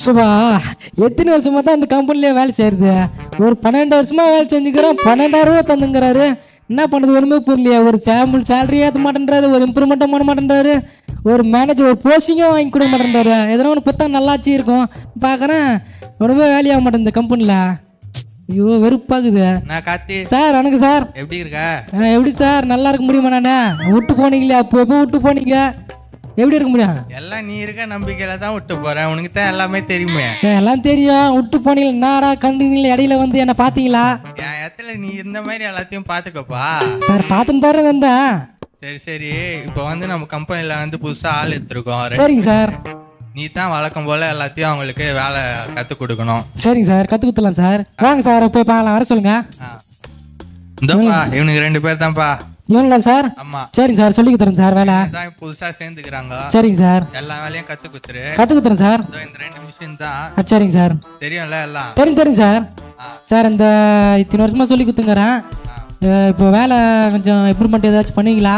சுபா எத்தனை வருஷமா தான் இந்த கம்பெனிலே வேலை செய்யறது? ஒரு 12 வருஷமா வேலை செஞ்சுக்கிறோம், 12,000 ரூபா தந்துங்கிறாரு. என்ன பண்ணுறது ஒன்றுமே புரியலையா? ஒரு சேலரி ஏற்ற மாட்டேன்றாரு, ஒரு இம்ப்ரூவ்மெண்ட்டும் பண்ண மாட்டேன்றாரு, ஒரு மேனேஜர் ஒரு போஸ்டிங்கும் வாங்கி கொடுக்க மாட்டேன்றாரு. எதனா ஒன்று பார்த்தா நல்லாச்சு இருக்கும் பார்க்குறேன், ஒன்றுமே வேலையாக மாட்டேன் இந்த கம்பெனியில். ஐயோ வெறுப்பாகுது. சார் வணக்கம் சார், எப்படி இருக்க? எப்படி சார் நல்லா இருக்க முடியுமா? நானே விட்டு போனீங்களே, அப்போ எப்போ விட்டு போனீங்க, எப்படி இருக்க முடியும்? எல்லாம் நீ இருக்க நம்பிக்கையில தான் விட்டு போறேன், உனக்கு தான் எல்லாமே தெரியுமே. எல்லாம் தெரியும், விட்டு போனீங்க. என்னடா கண்டுங்களா இடையில வந்து என்ன பாத்தீங்களா? என் இடத்துல நீ இந்த மாதிரி எல்லாத்தையும் பாத்துக்கப்பா. சார் பார்த்துன்னு தர வந்தேன். சரி சரி, இப்போ வந்து நம்ம கம்பெனில வந்து புதுசா ஆள் எடுத்துருக்கோம். சரிங்க சார். நீ தான் வழக்கம் போல எல்லாத்தையும் அவங்களுக்கு வேலை கத்து கொடுக்கணும். சரிங்க சார், கத்து கொடுத்துலாம் சார். வாங்க சார் போய் பார்க்கலாம், வர சொல்லுங்க. இந்தப்பா இவனுக்கு 2 பேர் தான்ப்பா. இவங்களா சார்? ஆமா. சரிங்க சார், சொல்லி கொடுத்துறேன் சார் வேலை. தான் புதுசா சேர்ந்துக்கிறாங்க. சரிங்க சார், எல்லா வேலையும் கத்து கொடுத்துரு. கத்து கொடுத்துறேன் சார். இந்த 2 மிஷின் தான். சரிங்க சார், தெரியும்ல எல்லாம்? தெரியும் சார். சார் இந்த இத்தனை வருஷமா சொல்லி கொடுத்துங்கிறேன், இப்போ வேலை கொஞ்சம் இம்ப்ரூவ்மெண்ட் ஏதாச்சும் பண்ணுவீங்களா?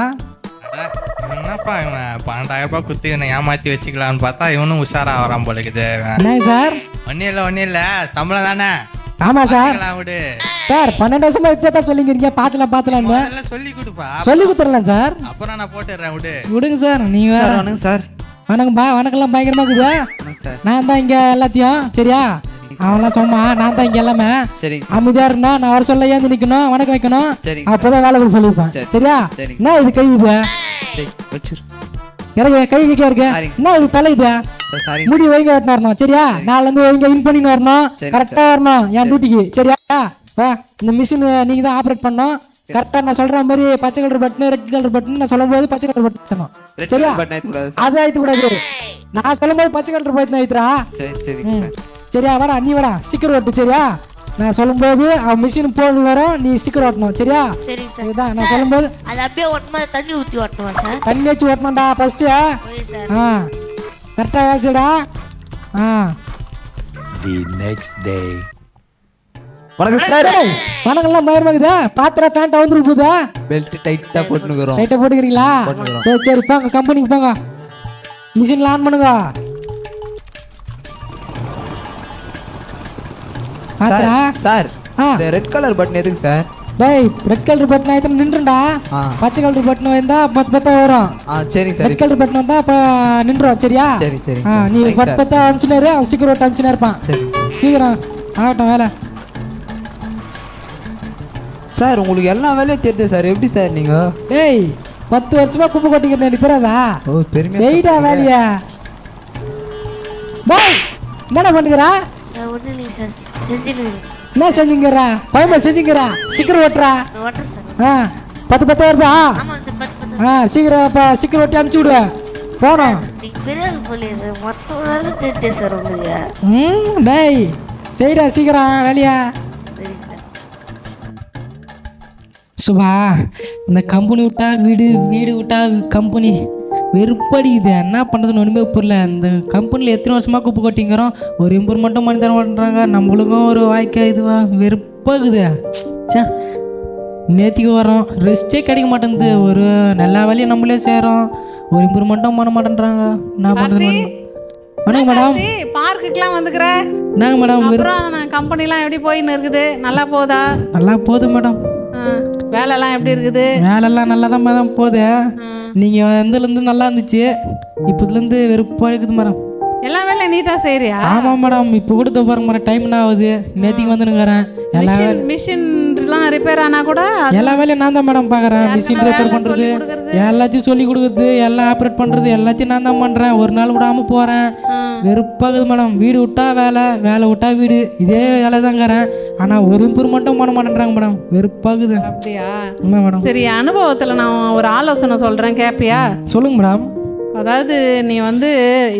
என்னப்பா இவன் 12,000 ரூபாய் குத்தி இவனை ஏமாத்தி வச்சுக்கலான்னு பார்த்தா இவனும் உஷாரா வரான் போல இருக்குது. என்ன சார்? ஒன்னும் இல்ல சம்பளம் தானே. ஆமா சார். விடு சார் 12 வருஷமா தான் சொல்லிங்கிறீங்க, பாத்தலாம் சொல்லி கொடுப்பா. சொல்லி கொடுத்துடலாம் சார். அப்புறம் நான் போட்டுறேன், விடுங்க சார். நீங்க வேற. வணக்கம் சார். வணக்கம்பா. வணக்கம்லாம் பயங்கரமா இருக்குது. நான் தான் இங்க எல்லாத்தையும் சரியா, அவன்லாம் சொன்னா நான் தான் இங்க எல்லாமே. அமைதியா இருக்கணும், நான் வர சொல்ல ஏந்து நிக்கணும், வணக்கம் வைக்கணும், அப்பதான் வேலை கூட சொல்லிருப்பேன். சரியா? என்ன இது கை இது இறங்க, கை கையா இருக்கு. என்ன இது தலை இது முடி ஒழுங்க வெட்டின வரணும். சரியா? நாளைல இருந்து ஒழுங்க இன் பண்ணி வரணும், கரெக்டா வரணும் என் டியூட்டிக்கு. சரியா? இந்த மிஷின் நீங்க தான் ஆப்ரேட் பண்ணணும். கரெக்டா நான் சொல்ற மாதிரி பச்சை colour button red colour button நான் சொல்லும் போது பச்சை கலர் பட்டன் தரணும். சரியா? அது ஆயிட்டு கூடாது, நான் சொல்லும் போது பச்சை கலர் பட்டன் ஆயிட்டுறா. சரியா? வரா நீ வரா ஸ்டிக்கர் ஒட்டு. சரியா? நான் சொல்லும் போது அவன் மிஷின் போட்டு வரும், நீ ஸ்டிக்கர் ஒட்டணும். சரியா? இதுதான் நான் சொல்லும் போது. அது அப்படியே ஒட்டமா தண்ணி ஊத்தி ஒட்டணுமா சார்? தண்ணி வச்சு ஒட்டணும்டா ஃபர்ஸ்ட். கரெக்டா வேலைடா. The next day. வணக்கம் சார். வணக்கம்லாம் பயமாகுதா? பாத்திர பேண்ட் வந்துரு போதா? பெல்ட் டைட்டா போட்டுக்கிறோம். டைட்டா போட்டுக்கிறீங்களா? சரி சரி, போங்க கம்பெனிக்கு போங்க, மிஷின் ஆன் பண்ணுங்க. சார் இந்த ரெட் கலர் பட்டன் எதுக்கு சார்? டேய் ரெட் கலர் பட்டன் ஆயிட்டு நின்றுடா, பச்சை கலர் பட்டன் வந்தா பத்தா வரும். சரிங்க சார். ரெட் கலர் பட்டன் வந்தா அப்ப நின்றும். சரியா? சரி சரி. நீ பத்தா அனுப்பிச்சுனாரு, அவன் ஸ்டிக்கர் ஒட்ட அனுப்பிச்சுனா இருப்பான். சரி சீக்கிரம் ஆகட்டும் வேலை. சார் உங்களுக்கு எல்லா வேலையும் தெரியுது சார், எப்படி சார் நீங்க? டேய் 10 வருஷமா குப்பை கொட்டிக்கிறேன், நீ தெரியாதா? ஓ பெருமையா செய்டா வேலையா. டேய் என்னடா பண்ணுகிறா? சார் ஒண்ணு இல்ல சார், செஞ்சிடுங்க. என்ன செஞ்சுங்கறா? பயமா செஞ்சுங்கறா, ஸ்டிக்கர் ஒட்டறா. ஓட்டற சார். 10 வருதா? ஆமா சார் 10. சீக்கிரம் அப்ப ஸ்டிக்கர் ஒட்டி அனுப்பிச்சு விடு போறோம். நீங்க பெரிய போலீஸ் மொத்தம் வேலை தெரியுது சார் உங்களுக்கு. டேய் செய்டா சீக்கிரம் வேலையா. சுபா இந்த கம்பெனி விட்டா வீடு, வீடு விட்டா கம்பெனி, வெறுப்படிக்குது. என்ன பண்ணுறதுன்னு ஒன்றுமே புரியல. இந்த கம்பெனியில் எத்தனை வருஷமாக குப்பை கொட்டிங்கிறோம், ஒரு இம்ப்ரூவ்மெண்ட்டும் பண்ணி தர மாட்டேன்றாங்க, நம்மளுக்கும் ஒரு வாய்க்கா இதுவா வெறுப்பாகுது. சே நேற்றுக்கு வரோம், ரெஸ்ட்டே கிடைக்க மாட்டேங்குது. ஒரு நல்ல வேலையை நம்மளே செய்கிறோம், ஒரு இம்ப்ரூவ்மெண்ட்டும் பண்ண மாட்டேன்றாங்க. என்ன பண்ணுறது? வணக்கம் மேடம். பார்க்குக்கெலாம் வந்துக்கிறேன். நாங்க மேடம். அப்புறம் கம்பெனிலாம் எப்படி போயின்னு இருக்குது? நல்லா போதா? நல்லா போகுது மேடம். வேலைலாம் எப்படி இருக்குது? வேலைலாம் நல்லா தான் மேடம் போகுது. நீங்கள் வந்ததுலேருந்து நல்லா இருந்துச்சு, இப்போதுலேருந்து வெறுப்பாக இருக்குது மேடம். எல்லா வேலையும் நீ தான் செய்யறியா? ஆமாம் மேடம். இப்போ கூட பாருங்க மேடம், டைம் என்ன ஆகுது, நேற்றுக்கு வந்துனுங்கிறேன். எல்லா மிஷின்லாம் ரிப்பேர் ஆனால் கூட எல்லா வேலையும் நான் தான் மேடம் பார்க்குறேன். மிஷின் ரிப்பேர் பண்ணுறது, எல்லாத்தையும் சொல்லி கொடுக்குறது, எல்லாம் ஆப்ரேட் பண்ணுறது எல்லாத்தையும் நான் தான் பண்ணுறேன். ஒரு நாள் விடாமல் போகிறேன். வெறுப்பாகுது மேடம். வீடு விட்டா வேலை, வேலை விட்டா வீடு, இதே வேலை தாங்கிறேன். ஆனால் ஒரு இம்ப்ரூவ்மெண்ட்டும் பண்ண மாட்டேன்றாங்க மேடம். வெறுப்பாகுது. அப்படியா? ஆமாம் மேடம். சரி, அனுபவத்தில் நான் ஒரு ஆலோசனை சொல்கிறேன், கேட்பியா? சொல்லுங்க மேடம். அதாவது நீ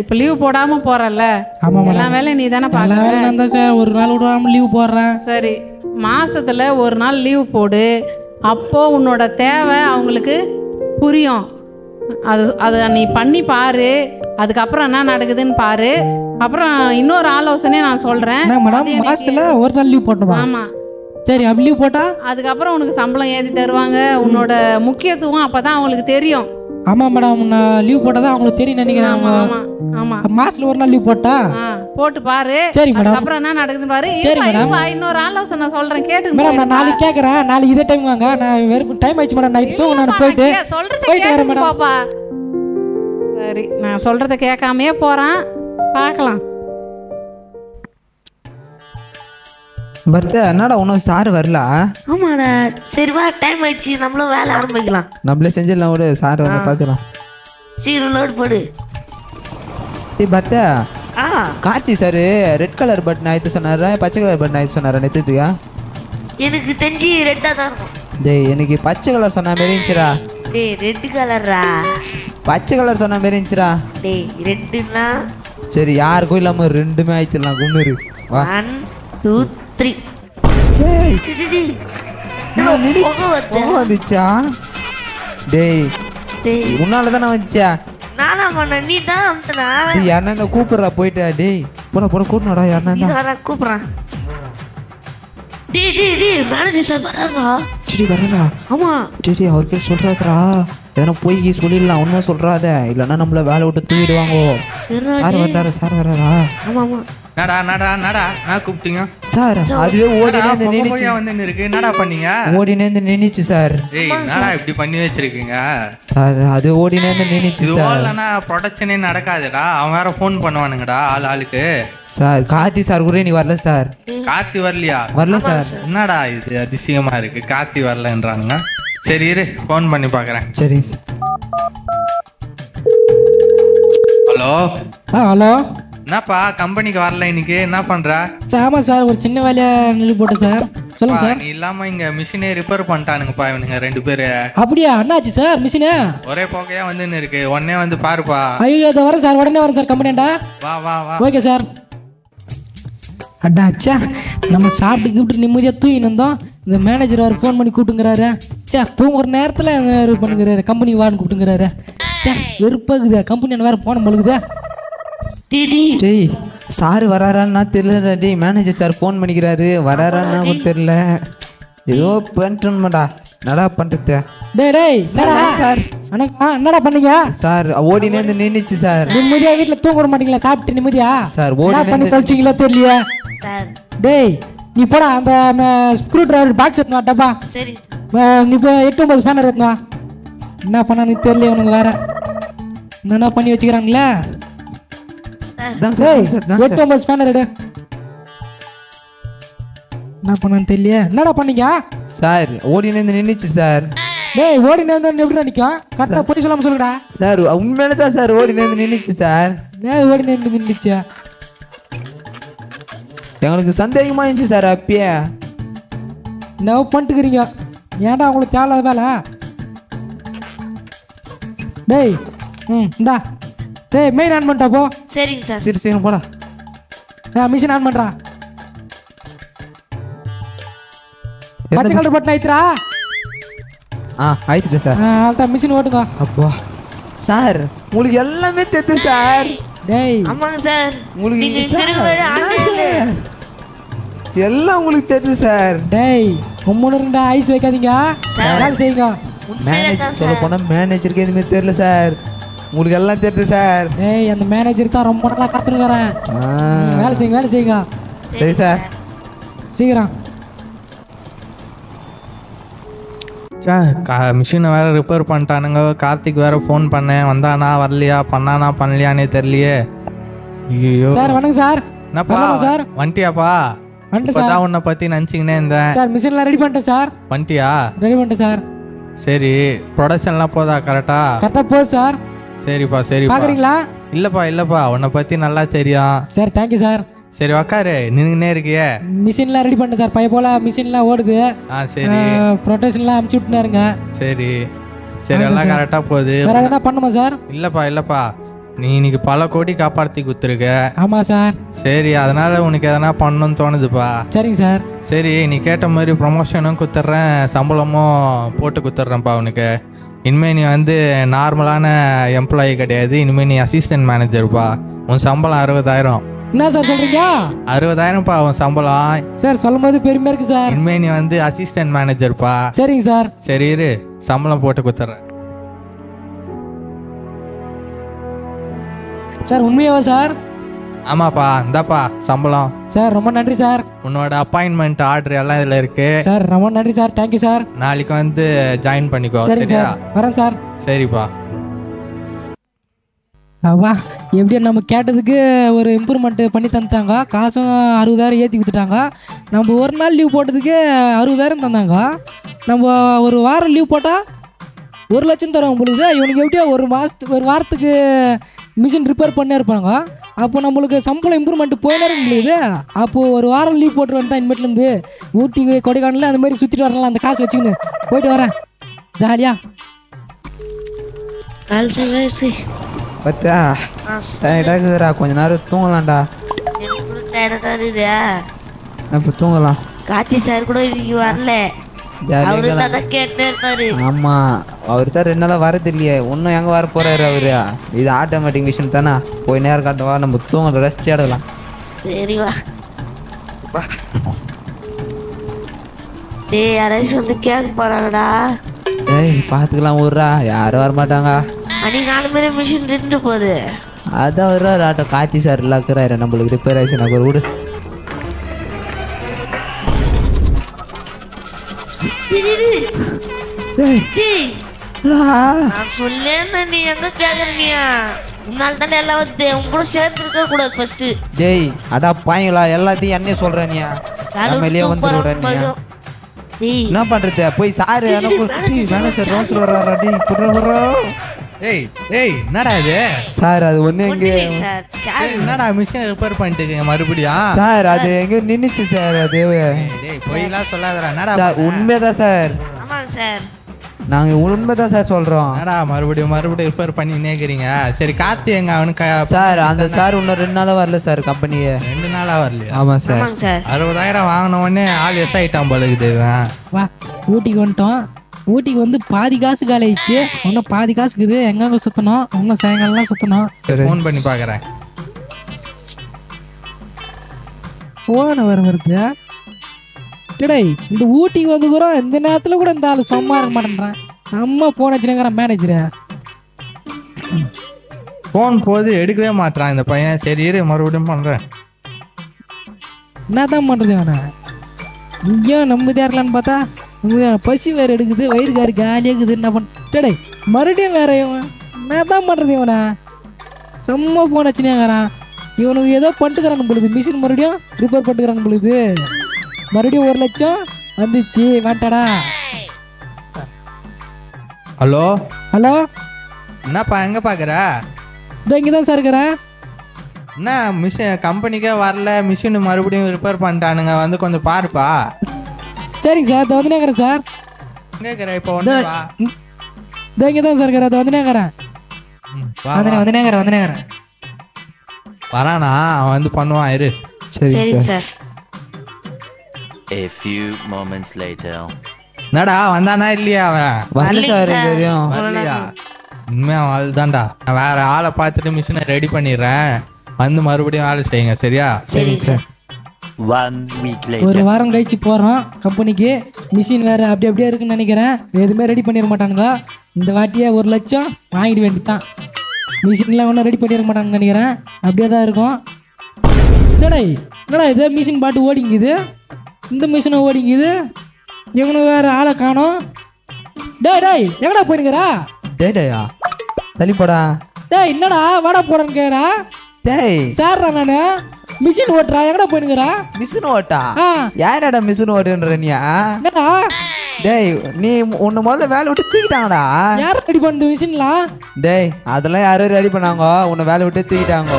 இப்போ லீவ் போடாமல் போகிறல்ல? ஆமாம் மேடம். எல்லா வேலையும் நீ தானே எல்லா பார்க்குற? வேலையும் நான் தான் சார், ஒரு நாள் விடாமல் லீவ் போடுறேன். சரி, மாசத்துல ஒரு நாள் லீவ் போடு. அப்போ உன்னோட தேவை அவங்களுக்கு புரியும். அதை நீ பண்ணி பாரு, அதுக்கப்புறம் என்ன நடக்குதுன்னு பாரு. அப்புறம் இன்னொரு ஆலோசனையை நான் சொல்றேன் மேடம். மாசத்துல ஒரு நாள் லீவ் போட்டோமா? ஆமா. சரி, அப்படி லீவ் போட்டா அதுக்கப்புறம் உனக்கு சம்பளம் ஏற்றி தருவாங்க. உன்னோட முக்கியத்துவம் அப்பதான் அவங்களுக்கு தெரியும். ஆமாம் மேடம், நான் லீவ் போட்டால் தான் அவங்களுக்கு தெரியும் நினைக்கிறேன். ஆமாம் ஆமாம் ஆமாம். மாதத்தில் ஒரு நாள் லீவ் போட்டா போட்டு பாரு. சரி மேடம். அப்புறம் என்ன நடக்குதுன்னு பாரு. சரி மேடம். இன்னொரு ஆலோசனை நான் சொல்றேன் கேட்டு மேடம். நான் நாளைக்கு கேட்குறேன். நாளைக்கு இதே டைம் வாங்க. நான் வெறும் டைம் ஆயிடுச்சு மேடம். நைட்டு தூங்க நான் போயிட்டு வரேன் மேடம். பாப்பா சரி, நான் சொல்றத கேட்காமையே போறான். பார்க்கலாம். பர்தா என்னடா ஒன்றும் சார் வரல? ஆமாண்ணா. சரி வா, டைம் ஆயிடுச்சு, நம்மளும் வேலை ஆரம்பிக்கலாம். நம்மளே செஞ்சிடலாம் விடு, சார் வந்து பார்த்துக்கலாம். சீக்கிரம் லோட் போடு. பர்தா Karthi sir red colour button ஆயிடுத்து சொன்னாரா, பச்சை கலர் பட்டன் ஆயிடுச்சு சொன்னாரா நெத்துக்கா? எனக்கு தெரிஞ்சு ரெட்டாக தான் இருக்கும். டேய் எனக்கு பச்சை கலர் சொன்ன மாதிரி இருந்துச்சுடா. டேய் ரெட் கலரா? பச்சை கலர் சொன்ன மாதிரி இருந்துச்சுடா. டேய் ரெட்டுன்னா சரி யாருக்கும் இல்லாமல் ரெண்டுமே ஆயிடுலாம். கும்மிரு 1 2 3. வந்துச்சா? டேய் டேய் உன்னால தானே வந்துச்சா? நானா பண்ண? நீ தான் அம்த்தனா? யாருன்னா இந்த கூப்பிடுறா போயிட்டா. டேய் போட கூப்பிடா யாருன்னா கூப்பிட்றான். டேய் மேனேஜர் சார் வராரா? சரி வரா. ஆமா சரி அவர் பேர் சொல்றாரா? எதனா போய் சொல்லிடலாம், உண்மை சொல்றாத, இல்லைன்னா நம்மள வேலை விட்டு தூக்கிடுவாங்க. சார் வர்றாரு, சார் வர்றாரா? ஆமா ஆமா. நடா நடா நடா நான் கூப்பிட்டீங்க சார் அதுவே ஓடினேந்து வந்து இருக்கு. என்னடா பண்ணீங்க? ஓடினேந்து நின்னுச்சு சார். ஏய் என்னடா இப்படி பண்ணி வச்சிருக்கீங்க சார்? அது ஓடினேந்து நின்னுச்சு இது சார். இல்லைன்னா ப்ரொடக்ஷனே நடக்காதுடா. அவன் வேற ஃபோன் பண்ணுவானுங்கடா ஆளுக்கு. சார் கார்த்தி சார் கூட நீ வரல சார். கார்த்தி வரலையா? வரல சார். என்னடா இது அதிசயமா இருக்கு, கார்த்தி வரலன்றானுங்க. சரி இரு ஃபோன் பண்ணி பார்க்குறேன். சரிங்க சார். Hello hello. என்னப்பா கம்பெனிக்கு வரல இன்னைக்கு, என்ன பண்ற? சார் ஆமாம் சார், ஒரு சின்ன வேலையை நின்று போட்டேன் சார். சொல்லுங்க சார். நீ இல்லாம இங்க மிஷினே ரிப்பேர் பண்ணிட்டானுங்கப்பா இவனுங்க 2 பேரு. அப்படியா? என்னாச்சு சார் மிஷினு? ஒரே போகையா வந்துன்னு இருக்கு, உடனே வந்து பாருப்பா. ஐயோ அதை வரேன் சார், உடனே வரேன் சார் கம்பெனிண்டா. வா வா வா. Okay sir. அடாச்சா நம்ம சாப்பிட்டு கூப்பிட்டு நிம்மதியாக தூங்கின்னு இருந்தோம். இந்த மேனேஜர் அவர் ஃபோன் பண்ணி கூப்பிட்டுங்கிறாரு. சே தூங்குற நேரத்தில் இது பண்ணுங்கிறாரு, கம்பெனிக்கு வான்னு கூப்பிட்டுங்கிறாரு. சே வெறுப்பாகுதா, கம்பெனி வேறு போன பொழுகுதா. டேய் சார் வராரான்னா தெரியல. டேய் மேனேஜர் சார் ஃபோன் பண்ணிக்கிறாரு, வராரான்னா கூட தெரியல. ஏதோ பண்ணிட்டோம்டா. என்னடா பண்ணுறது? டேய் சார் என்னடா பண்ணீங்க? சார் ஓடினேந்து நின்னுச்சு சார். நிம்மதியா வீட்டில் தூங்க விட மாட்டீங்களா? சாப்பிட்டு நிம்மதியா சார் ஓடி பண்ணி தொலைச்சிங்களா தெரியலையா? டேய் நீ போடா அந்த ஸ்க்ரூ டிரைவர் பாக்ஸ் எடுத்துவா டப்பா. சரி நீ இப்போ 8 9 ஃபேனர் எடுத்துவா. என்ன பண்ணான்னு தெரியல உனக்கு வேற என்ன பண்ணி வச்சுக்கிறாங்களே. 8 9 ஃபேனர் எடு. என்ன பண்ணான்னு தெரியல. என்னடா பண்ணீங்க? சார் ஓடினேந்து நின்னுச்சு சார். டேய் ஓடினேந்து எப்படி நிற்கும்? கரெக்டாக பொண்ணி சொல்லாமல் சொல்லுடா. சார் உண்மையில தான் சார் ஓடினேந்து நின்னுச்சு சார். ஓடினேந்து நின்றுச்சு. எங்களுக்கு சந்தேகமா இருந்துச்சு சார். அப்பயே என்ன பண்ணிட்டுக்கிறீங்க? ஏன்டா உங்களுக்கு தேவையில்லாத வேலை? டேய் இந்தா டேய் மெயின் ஆன் பண்ணிட்டா போ. சரிங்க சார். சரி சரி போடா. மிஷின் ஆன் பண்ணுறா. பச்சை கலர் பட்டன் ஆயிடுறா. ஆயிடுச்சு சார். அதான் மிஷின் ஓட்டுங்க. அப்பா சார் உங்களுக்கு எல்லாமே தெரியுது சார். டேய் ஆமாங்க சார். எல்லாம் உங்களுக்கு தெரியுது சார். டேய் 3 ஐஸ் வைக்காதீங்க, வேலை செய்யுங்க. மேனேஜர் சொல்ல போனா மேனேஜருக்கு எதுவுமே தெரியல சார். உங்களுக்கு எல்லாம் தெரியுது சார். டேய் அந்த மேனேஜர் தான் ரொம்ப நல்லா காத்துருக்கிறேன். வேலை செய்யுங்க வேலை செய்யுங்க. சரி சார் சீக்கிரம். மிஷினை வேற ரிப்பேர் பண்ணிட்டானுங்க. கார்த்திக் வேற ஃபோன் பண்ணேன், வந்தானா வரலையா, பண்ணானா பண்ணலையானே தெரியலையே. ஐயோ சார் வணக்கம் சார். என்னப்பா சார் வந்துட்டியாப்பா? இப்பதான் உன்னை பத்தி நினைச்சிக்கினே இருந்தேன். சார் மிஷின்லாம் ரெடி பண்ணிட்டேன் சார். வந்துட்டியா? ரெடி பண்ணிட்டேன் சார். சரி ப்ரொடக்ஷன்லாம் போதா கரெக்டா? கரெக்டாக போகுது சார். சரிப்பா சரிப்பா. பார்க்குறீங்களா? இல்லப்பா உன்னை பத்தி நல்லா தெரியும். Sir thank you sir. சரி உக்காரு, நின்னுனே இருக்கியே. மிஷின்லாம் ரெடி பண்ணிட்டேன் சார். பைய போல மிஷின்லாம் ஓடுது. சரி ப்ரொடக்ஷன்லாம் அமுச்சு விட்டுனாருங்க. சரி சரி எல்லாம் கரெக்டாக போகுது. வேற எதனா பண்ணுமா சார்? இல்லப்பா நீ இன்னைக்கு பல கோடி காப்பாற்றி கொடுத்துருக்க. ஆமாம் சார். சரி அதனால உனக்கு எதனா பண்ணணும்னு தோணுதுப்பா. சரிங்க சார். சரி நீ கேட்ட மாதிரி ப்ரொமோஷனும் கொடுத்துட்றேன், சம்பளமும் போட்டு கொடுத்துட்றேன்ப்பா உனக்கு. இனிமேல் நீ வந்து நார்மலான எம்ப்ளாயி கிடையாது, இனிமேல் நீ அசிஸ்டன்ட் மேனேஜர்ப்பா. உன் சம்பளம் 60,000. என்ன சார் சொல்றீங்க? 60,000பா உன் சம்பளம். சார் சொல்லும் போது பெருமையா இருக்கு சார். இனிமேல் நீ வந்து அசிஸ்டன்ட் மேனேஜர்ப்பா. சரிங்க சார். சரி இரு சம்பளம் போட்டு கொடுத்துட்றேன். சார் உண்மையாவா சார்? ஆமாப்பா இந்தாப்பா சம்பளம். சார் ரொம்ப நன்றி சார். உன்னோட அப்பாயின்மெண்ட் ஆர்டர் எல்லாம் இதுல இருக்கு. சார் ரொம்ப நன்றி சார். Thank you sir. நாளைக்கு வந்து ஜாயின் பண்ணிக்கோ. சரிங்க சரியா? சார். வரேன் சார். சரிப்பா. வா எப்படியும் நம்ம கேட்டதுக்கு ஒரு இம்ப்ரூவ்மெண்ட் பண்ணி தந்துட்டாங்க. காசும் 60,000 ஏற்றி கொடுத்துட்டாங்க. நம்ம ஒரு நாள் லீவ் போட்டதுக்கு 60,000 தந்தாங்க. நம்ம ஒரு வாரம் லீவ் போட்டால் 1,00,000 தரோம் உங்களுக்கு. இவனுக்கு எப்படியோ ஒரு வாரத்துக்கு மிஷின் ரிப்பேர் பண்ணே இருப்பாங்க. அப்போ நம்மளுக்கு சம்பளம் இம்ப்ரூவ்மெண்ட் போயினே இருக்க முடியுது. அப்போது ஒரு வாரம் லீவ் போட்டு வந்துட்டேன். இனிமேட்லேருந்து ஊட்டி கொடைக்கானல் அந்த மாதிரி சுற்றிட்டு வரலாம். அந்த காசு வச்சுக்கின்னு போயிட்டு வரேன் ஜாலியாக. பத்தா டயர்டாக்குதுடா, கொஞ்ச நேரம் தூங்கலாம்டா. இப்போ தூங்கலாம். கார்த்தி சார் கூட இன்னைக்கு வரல. ஆமா அவரு தான் 2 நாளா வரது இல்லையே. இன்னும் எங்க வர போறாரு அவரு? இது ஆட்டோமேட்டிக் மிஷின் தானே. போய் நேரம் காட்டுவா, நம்ம தூங்க ரெஸ்ட் எடுக்கலாம். சரிவா. டேய் யாராச்சும் வந்து கேட்க போறாங்கடா. ஏய் பாத்துக்கலாம் ஊர்ரா, யாரும் வரமாட்டாங்க. அன்னைக்கு 4 மணி மிஷின் 2 போகுது. அதான் வருவார் ஆட்டோ. கார்த்தி சார் இல்லாக்குறாரு, நம்மளுக்கு ரிப்பேர் ஆயிடுச்சு. நான் ஒரு விடு. நான் சொல்லேன் நீ எங்க கேக்குறீங்க? உன்னால தானே எல்லாம் வந்து உங்க கூட சேர்த்து இருக்க கூடாது ஃபர்ஸ்ட். டேய் அடா பாயங்களா, எல்லாத்தையும் என்னையே சொல்றேன். நீ நம்மளே வந்துடுறேன். நீ என்ன பண்றது? போய் சாரு மேனேஜர் ரோஸ்ல வர்றாரா? டேய் புறோ. ஏய் ஏய் என்னடா இது? சார் அது ஒண்ணு எங்க சார் என்னடா மிஷின் ரிப்பேர் பண்ணிட்டு மறுபடியும்? சார் அது எங்க நின்னுச்சு சார். அது டேய் போய்லாம் சொல்லாதடா. என்னடா சார் உண்மைதான் சார். ஆமாங்க சார், நாங்க உண்மைதான் சார் சொல்றோம். என்னடா மறுபடியும் ரிப்பேர் பண்ணி நேக்குறீங்க? சரி கார்த்தி எங்க? அவனுக்கு சார் அந்த சார் இன்னும் 2 நாளா வரல சார் கம்பெனியே. 2 நாளா வரலையா? ஆமா சார். 60,000 வாங்கின உடனே ஆள் எஸ் ஆயிட்டான் போலுக்குது. வா ஊட்டிக்கு வந்துட்டோம். ஊட்டிக்கு வந்து பாதி காசு காலி ஆயிடுச்சு. இன்னும் பாதி காசுக்குது. எங்கெங்க சுற்றணும், இன்னும் சாயங்காலம் சுற்றணும். ஃபோன் பண்ணி பார்க்குறேன். ஃபோன் வருது. டேய் இந்த ஊட்டிக்கு வந்து கூட இந்த நேரத்தில் கூட இந்த ஆள் சும்மா இருக்க மாட்டேன்றான். நம்ம ஃபோன் வச்சுருங்கிற மேனேஜரு ஃபோன் போது எடுக்கவே மாட்டான் இந்த பையன். சரி இரு மறுபடியும் பண்ணுறேன். என்ன தான் பண்ணுறது வேணா? இங்கேயும் நம்பதியாக இருக்கலான்னு பார்த்தா பசி வேறு எடுக்குது, வயிறு காரி காலியாக இருக்குது. என்ன பண்ண மறுபடியும் வேற என்ன தான் பண்ணுறது இவனை? சும்மா ஃபோன் வச்சுனேங்கிறான். இவனுக்கு ஏதோ பண்ணிட்டுக்கிறான் பொழுது. மிஷின் மறுபடியும் ரிப்பேர் பண்ணிட்டுக்கிறான் பொழுது. மறுபடியும் 1,00,000 வந்துச்சு. வேண்டாடா. ஹலோ ஹலோ என்னப்பா எங்கே பார்க்குற? இதோ இங்கே தான் சார் இருக்கிறேன். என்ன மிஷின் கம்பெனிக்கே வரல, மிஷின் மறுபடியும் ரிப்பேர் பண்ணிட்டானுங்க, வந்து கொஞ்சம் பாருப்பா. சரிங்க சார், இதை வந்து நேக்கிறேன் சார். கேட்குறேன் இப்போ ஒன்று வா. இதோ இங்கே தான் சார் இருக்கிறேன். அதை வந்து நேக்கிறேன். வந்து நேக்கிறேன். வரானா அவன் வந்து பண்ணுவான் இரு. சரி sir. A few moments later. என்னடா வந்தானா இல்லையா? அவன் வரல சார். தெரியும் வரலையா? உண்மையா அவள் தான்டா. நான் வேற ஆளை பார்த்துட்டு மிஷினை ரெடி பண்ணிடுறேன், வந்து மறுபடியும் வேலை செய்யுங்க. சரியா? சரி சார். 1 week later. ஒரு வாரம் கழிச்சு போகிறோம் கம்பெனிக்கு. மிஷின் வேறு அப்படியே இருக்குன்னு நினைக்கிறேன். எதுவுமே ரெடி பண்ணிட மாட்டானுங்க. இந்த வாட்டியே 1,00,000 வாங்கிட வேண்டியதான். மிஷின்லாம் ஒன்றும் ரெடி பண்ணிட மாட்டாங்கன்னு நினைக்கிறேன். அப்படியே தான் இருக்கும். என்னடா இதே மிஷின் பாட்டு ஓடிங்குது. இந்த மிஷினை ஓடிங்குது. இவனு வேறு ஆளை காணோம். டேய் எங்கடா போயிருக்கிறா? டேயா தள்ளி போடா. டேய் என்னடா வாடா போறேன்னு கேக்குறா? டேய் சார் நானு மிஷின் ஓட்டுறா. எங்கடா போயிருக்கிறா? மிஷின் ஓட்டா? யாரடா மிஷின் ஓட்டுன்ற நீ? என்னடா டேய் நீ உன்னை முதல்ல வேலை விட்டு தூக்கிட்டாங்கடா. யார் ரெடி பண்ணது மிஷின்லாம்? டேய் அதெல்லாம் யாரும் ரெடி பண்ணாங்க. உன்னை வேலை விட்டு தூக்கிட்டாங்க.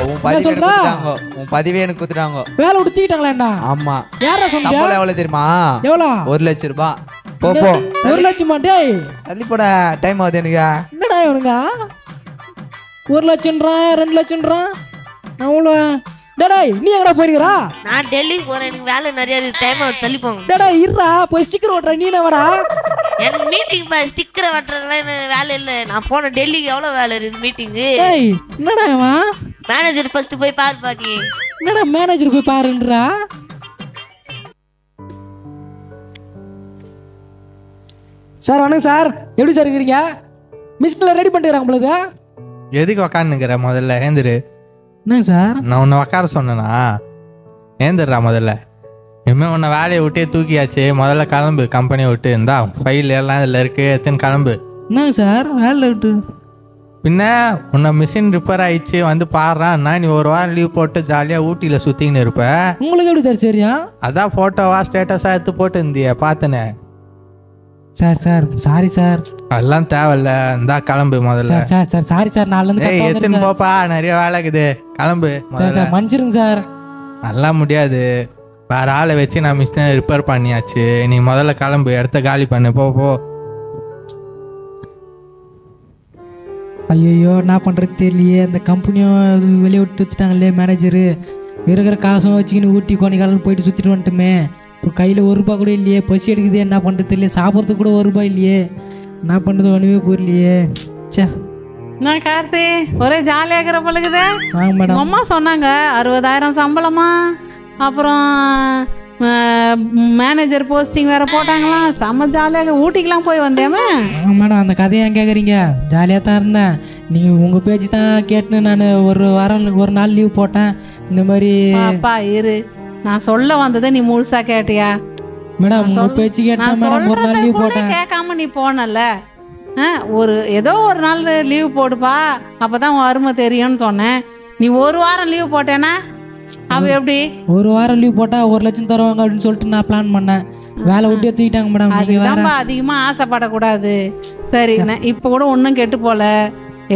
உன் பதிவே எனக்கு கொடுத்துட்டாங்க. வேலை விட்டு தூக்கிட்டாங்களா? ஆமா. யாரா சொன்னா? சம்பளம் எவ்வளவு தெரியுமா? எவ்வளோ? 1,00,000 ரூபாய். போ 1,00,000? டேய் தள்ளி போடா, டைம் ஆகுது எனக்கு. என்னடா இவனுங்க 1,00,000 2,00,000 அவ்வளோ? டேய் நீ எங்கடா போயிருக்கிறா? நான் டெல்லிக்கு போறேன். எனக்கு வேலை நிறைய இருக்கு. டைம் ஆகுது, தள்ளி போங்க. டேய் இருடா, போய் ஸ்டிக்கர் ஓட்டுற. நீ என்னடா? எனக்கு மீட்டிங் ஸ்டிக்கரை வெட்டுறதுலாம் வேலை இல்லை. நான் போனேன் டெல்லிக்கு. எவ்வளோ வேலை இருக்குது மீட்டிங்கு? டேய் என்னடா இவன்? மேனேஜர் ஃபர்ஸ்ட் போய் பாரு பாட்டி. என்னடா மேனேஜர் போய் பாருன்றா? சார் வணக்கம் சார். எப்படி சார் இருக்கிறீங்க? மிஷினில் ரெடி பண்ணிட்டுறாங்க பொழுது. எதுக்கு உக்காந்துக்கிற? முதல்ல ஏந்திரு. என்னங்க சார்? நான் உன்னை உட்கார சொன்னேனா? ஏந்துடுறா முதல்ல. இனிமேல் உன்னை வேலையை விட்டே தூக்கியாச்சு. முதல்ல கிளம்பு கம்பெனியை விட்டு. இருந்தா ஃபைல் எல்லாம் இதில் இருக்கு, எத்தனை கிளம்பு. என்னங்க சார் வேலை விட்டு? பின்ன உன்னை மிஷின் ரிப்பேர் ஆயிடுச்சு வந்து பாடுறான்னா நீ ஒரு வாரம் லீவ் போட்டு ஜாலியாக ஊட்டியில் சுற்றிக்கின்னு இருப்ப. உங்களுக்கு எப்படி சார் சரியா? அதான் ஃபோட்டோவா ஸ்டேட்டஸாக எடுத்து போட்டு இருந்திய பார்த்தனே. Sir sorry sir. அதெல்லாம் தேவையில்ல. இந்தா கிளம்பு முதல்ல. Sir sorry sir. நாளிலேருந்து எத்தனை போப்பா, நிறைய வேலை இருக்குது. கிளம்பு சார். மன்னிச்சிருங்க சார். அதெல்லாம் முடியாது. வேற ஆளை வச்சு நான் மிஷினை ரிப்பேர் பண்ணியாச்சு. நீ முதல்ல கிளம்பு, இடத்த காலி பண்ணு. போ. ஐயோ என்ன பண்ணுறது தெரியலையே. இந்த கம்பெனியும் வெளியே விட்டு சுற்றிட்டாங்களே மேனேஜரு. இருக்கிற காசும் வச்சுக்கின்னு ஊட்டி கோணிக்காலம் போயிட்டு சுற்றிட்டு வந்துட்டுமே. இப்போ கையில் ₹1 கூட இல்லையே. பசி எடுக்குது, என்ன பண்ணுறது தெரியல. சாப்பிட்றதுக்கு கூட ₹1 இல்லையே. என்ன பண்ணுறது ஒன்றுமே புரியலையே. சே நான் கார்த்தி ஒரே ஜாலியாக இருக்கிற பழகுதே. வாங்க மேடம். அம்மா சொன்னாங்க 60,000 சம்பளமா, அப்புறம் மேனேஜர் போஸ்டிங் வேற போட்டாங்களாம். செம்ம ஜாலியாக ஊட்டிக்கெலாம் போய் வந்தேமே. மேடம் அந்த கதையை ஏன் கேட்குறீங்க? ஜாலியாக தான் இருந்தேன். நீங்கள் உங்கள் பேச்சு தான் கேட்டுன்னு நான் ஒரு நாள் லீவ் போட்டேன். இந்த மாதிரி அப்பா இரு, நான் சொல்ல வந்ததை நீ முழுசா கேட்டியா? மேடம் உங்கள் பேச்சு கேட்டேன் மேடம். ஒரு நாள் லீவ் போட்டேன். கேட்காம நீ போனல. ஏதோ ஒரு நாள் லீவ் போடுப்பா, அப்பதான் உன் அருமை தெரியும்னு சொன்னேன். நீ ஒரு வாரம் லீவ் போட்டேன்னா அவ எப்படி? ஒரு வாரம் லீவ் போட்டா 1 லட்சம் தருவாங்க அப்படின்னு சொல்லிட்டு நான் பிளான் பண்ணேன். வேலை விட்டு தூக்கிட்டாங்க மேடம். அதுதான்ப்பா அதிகமா ஆசைப்படக்கூடாது. சரி, இப்ப கூட ஒன்றும் கெட்டு போல.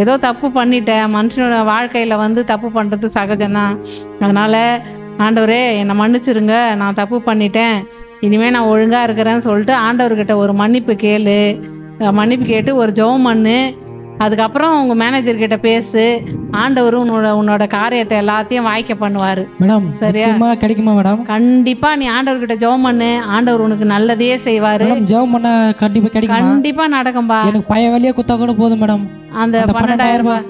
ஏதோ தப்பு பண்ணிட்டேன். மனுஷனோட வாழ்க்கையில தப்பு பண்றது சகஜம்தான். அதனால ஆண்டவரே என்னை மன்னிச்சிருங்க, நான் தப்பு பண்ணிட்டேன், இனிமே நான் ஒழுங்கா இருக்கிறேன்னு சொல்லிட்டு ஆண்டவர்கிட்ட ஒரு மன்னிப்பு கேளு. மன்னிப்பு கேட்டு ஒரு ஜெபம் பண்ணு. அதுக்கப்புறம் உங்க மேனேஜர் கிட்ட பேசு. ஆண்டவர் உன்னோட காரியத்தை எல்லாத்தையும் வாய்க்க பண்ணுவாரு. மேடம் சரியா? கிடைக்குமா மேடம்? கண்டிப்பா நீ ஆண்டவர்கிட்ட ஜெபம் பண்ணு. ஆண்டவர் உனக்கு நல்லதே செய்வாரு. ஜெபம் பண்ணா கண்டிப்பா கிடைக்கும். கண்டிப்பா நடக்கும்பா. எனக்கு பய வழியா குத்தா கூட போதும் மேடம். அந்த 12,000 ரூபாய்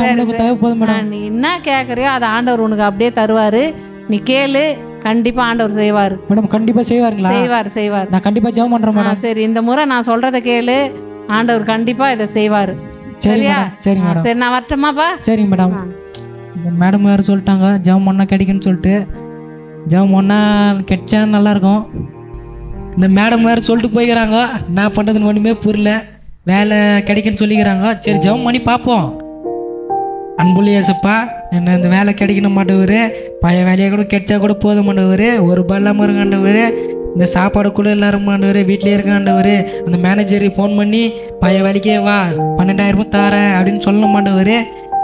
சம்பளம் குத்தா போதும் மேடம். நீ என்ன கேக்குறியோ அதை ஆண்டவர் உனக்கு அப்படியே தருவாரு. நீ கேளு, கண்டிப்பா ஆண்டவர் செய்வாரு. மேடம் கண்டிப்பா செய்வாருங்களா? செய்வார். நான் கண்டிப்பா ஜெபம் பண்றேன் மேடம். சரி, இந்த முறை நான் சொல்றத கேளு, ஆண்டவர் கண்டிப்பா இதை செய்வாரு. சரியா? சரி மேடம். சரி, நான் வரட்டுமாப்பா? சரிங்க மேடம். மேடம் வேறு சொல்லிட்டாங்க ஜெபம் பண்ணா கிடைக்குன்னு சொல்லிட்டு. ஜெபம் பண்ணா கிடைச்சா நல்லா இருக்கும். இந்த மேடம் வேறு சொல்லிட்டு போய்க்கிறாங்க. நான் பண்ணுறதுன்னு ஒன்றுமே புரியல. வேலை கிடைக்குன்னு சொல்லிக்கிறாங்க. சரி ஜெபம் பண்ணி பார்ப்போம். அன்புள்ள இயேசுப்பா, என்ன இந்த வேலை கிடைக்கணும் மாட்டவர். பழைய வேலையை கூட கிடைச்சா கூட போதும் மாட்டவர். ₹1 இல்லாமல் இருக்காண்டவர். இந்த சாப்பாடு கூட எல்லாரும் மாண்டவர். வீட்டிலே இருக்காண்டவர். அந்த மேனேஜருக்கு ஃபோன் பண்ணி பழைய வேலைக்கே வா, 12,000 தரேன் அப்படின்னு சொல்ல மாட்டவர்.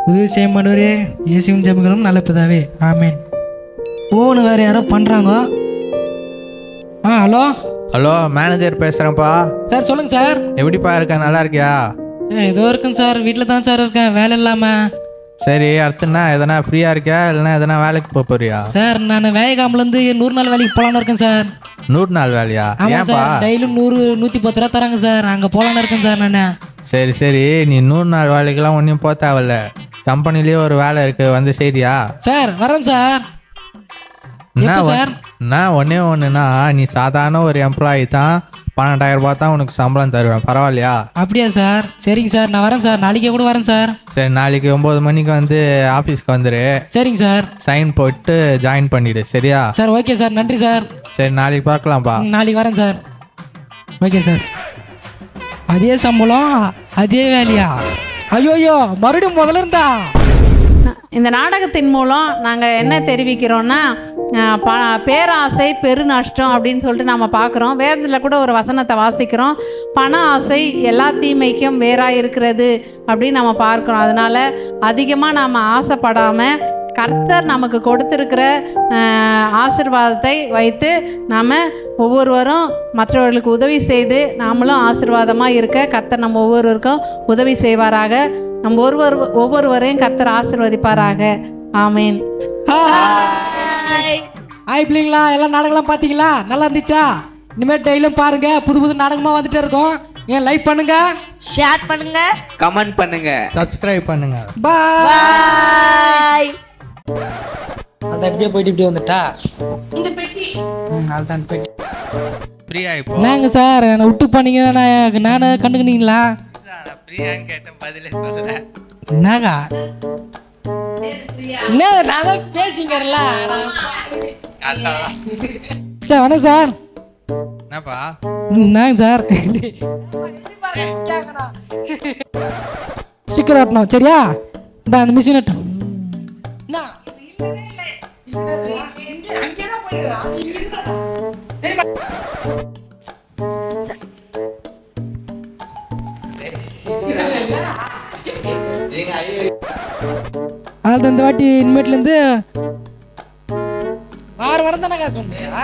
உதவி செய்ய மாட்டவர். இயேசுவின் ஜெபங்களும் நல்ல பிதாவே, ஆமேன். ஃபோனு வேறு யாரோ பண்ணுறாங்க. ஹலோ ஹலோ, மேனேஜர் பேசுகிறேன்ப்பா. சார் சொல்லுங்கள் சார். எப்படிப்பா இருக்கா? நல்லா இருக்கியா? ஏதோ இருக்குங்க சார். வீட்டில் தான் சார் இருக்கேன், வேலை இல்லாமல். சரி, அடுத்துனா எதனா ஃப்ரீயாக இருக்கியா இல்லைன்னா எதனா வேலைக்கு போறியா? சார் நான் வேலைக்காமலேருந்து 100 நாள் வேலைக்கு போகலான்னு இருக்கேன் சார். 100 நாள் வேலையா? ஆமாம் சார். டெய்லியும் 100-110 ரூபா தராங்க சார். அங்கே போகலான்னு இருக்கேன் சார் நான். சரி, நீ 100 நாள் வேலைக்கெல்லாம் ஒன்றும் போக தேவையில்ல. கம்பெனிலேயே ஒரு வேலை இருக்கு, வந்து சரியா? சார் வரேன் சார். நான் ஒன்றுனா நீ சாதாரண ஒரு எம்ப்ளாயி தான். 12,000 ரூபாய் தான் உனக்கு சம்பளம் தருவேன், பரவாயில்லையா? அப்படியா சார்? சரிங்க சார், நான் வரேன் சார். நாளைக்கே கூட வரேன் சார். சரி, நாளைக்கு 9 மணிக்கு வந்து ஆஃபீஸ்க்கு வந்துடு. சரிங்க சார். சைன் போட்டு ஜாயின் பண்ணிடு, சரியா? சார் ஓகே சார், நன்றி சார். சரி, நாளைக்கு பார்க்கலாம்ப்பா. நாளைக்கு வரேன் சார். Okay sir. அதே சம்பளம் அதே வேலையா? ஐயோயோ, மறுபடியும் முதல்ல இருந்தா. இந்த நாடகத்தின் மூலம் நாங்கள் என்ன தெரிவிக்கிறோன்னா, பேராசை பெரு நஷ்டம் அப்படின்னு சொல்லிட்டு நாம் பார்க்குறோம். வேதத்தில் கூட ஒரு வசனத்தை வாசிக்கிறோம். பண ஆசை எல்லா தீமைக்கும் வேறாக இருக்கிறது அப்படின்னு நம்ம பார்க்குறோம். அதனால் அதிகமாக நாம் ஆசைப்படாமல் கர்த்தர் நமக்கு கொடுத்துருக்கிற ஆசீர்வாதத்தை வைத்து நாம் ஒவ்வொருவரும் மற்றவர்களுக்கு உதவி செய்து நாமளும் ஆசீர்வாதமாக இருக்க கர்த்தர் நம்ம ஒவ்வொருவருக்கும் உதவி செய்வாராக. நம்ம ஒவ்வொருவரையும் கர்த்தர் ஆசீர்வதிப்பாராக. ஆமேன். ஹாய் பிள்ளைங்களா, எல்லாம் நாடகம்லாம் பார்த்தீங்களா? நல்லா இருந்துச்சா? இனிமேல் டெய்லியும் பாருங்க, புது புது நாடகமாக வந்துட்டே இருக்கோம். ஏன் லைக் பண்ணுங்க, ஷேர் பண்ணுங்க, கமெண்ட் பண்ணுங்க, சப்ஸ்கிரைப் பண்ணுங்க. பாய். அது அப்படியே போயிட்டு இப்படியே வந்துட்டா இந்த பெட்டி அதுதான் பெட்டி ஃப்ரீயா இப்போ நாங்க சார் என்னை விட்டு பண்ணீங்க. நானே கண்டுக்கினீங்களா? ஃப்ரீயான்னு கேட்டேன், பதிலே சொல்லல. என்னக்கா என்ன நான் தான் பேசிக்கிறல. சார் வணக்கம் சார். என்னப்பா என்னங்க சார் ஸ்டிக்கர் ஓட்டணும் சரியா? இந்த அந்த மிஷின் அது இந்த வாட்டி இனிமேட்ல இருந்து 6 வாரம் தானே காசு பண்ணுறியா?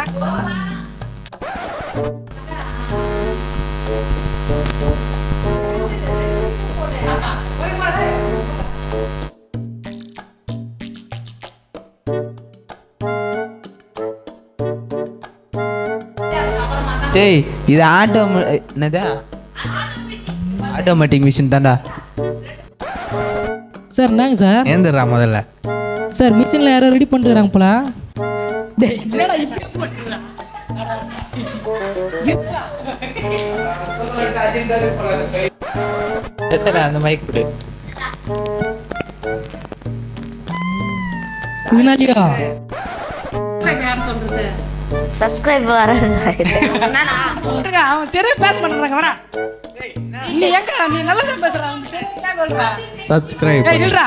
டேய் இது என்னது ஆட்டோமேட்டிக் மிஷின் தான்டா. சார் என்னங்க சார்? ஏந்திரா முதல்ல. சார் மிஷினில் யாரோ ரெடி பண்ணிட்டுறாங்க போல. என்னடா இப்படி பண்ணுறா? அந்த மைக் கொடு. குணாலியா சப்ஸ்கிரைப் வராது. அவன் சரியா பேச மாட்டேங்கிறாங்க. வரா நீ எங்க நீ நல்லா தான் பேசுறான். சப்ஸ்கிரைப் நில்றா.